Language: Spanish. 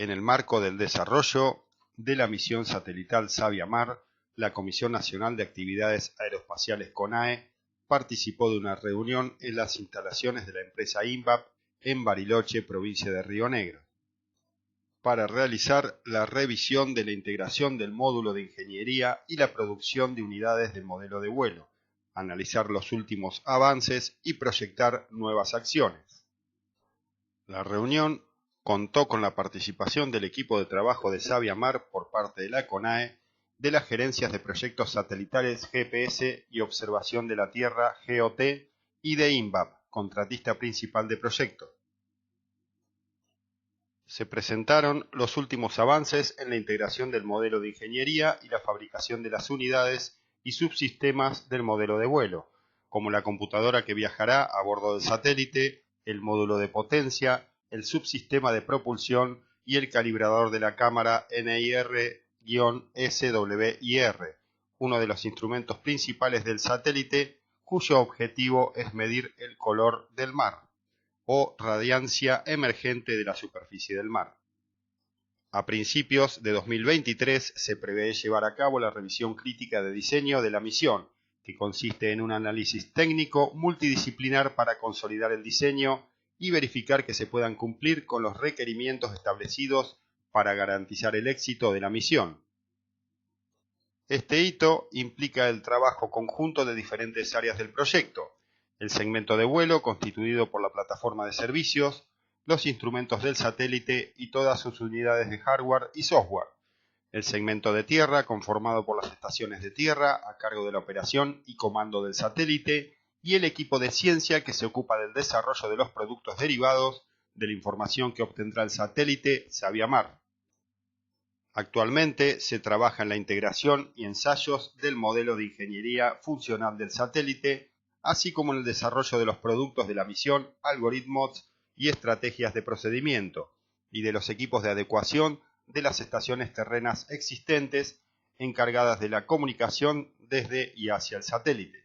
En el marco del desarrollo de la misión satelital Sabiamar, la Comisión Nacional de Actividades Aeroespaciales CONAE participó de una reunión en las instalaciones de la empresa INVAP en Bariloche, provincia de Río Negro, para realizar la revisión de la integración del módulo de ingeniería y la producción de unidades del modelo de vuelo, analizar los últimos avances y proyectar nuevas acciones. La reunión contó con la participación del equipo de trabajo de Sabiamar por parte de la CONAE, de las gerencias de proyectos satelitales GPS y observación de la Tierra GOT y de INVAP, contratista principal de proyecto. Se presentaron los últimos avances en la integración del modelo de ingeniería y la fabricación de las unidades y subsistemas del modelo de vuelo, como la computadora que viajará a bordo del satélite, el módulo de potencia, el subsistema de propulsión y el calibrador de la cámara NIR-SWIR, uno de los instrumentos principales del satélite, cuyo objetivo es medir el color del mar o radiancia emergente de la superficie del mar. A principios de 2023 se prevé llevar a cabo la revisión crítica de diseño de la misión, que consiste en un análisis técnico multidisciplinar para consolidar el diseño y verificar que se puedan cumplir con los requerimientos establecidos para garantizar el éxito de la misión. Este hito implica el trabajo conjunto de diferentes áreas del proyecto: el segmento de vuelo, constituido por la plataforma de servicios, los instrumentos del satélite y todas sus unidades de hardware y software; el segmento de tierra, conformado por las estaciones de tierra a cargo de la operación y comando del satélite, y el equipo de ciencia que se ocupa del desarrollo de los productos derivados de la información que obtendrá el satélite Sabiamar. Actualmente se trabaja en la integración y ensayos del modelo de ingeniería funcional del satélite, así como en el desarrollo de los productos de la misión, algoritmos y estrategias de procedimiento, y de los equipos de adecuación de las estaciones terrenas existentes encargadas de la comunicación desde y hacia el satélite.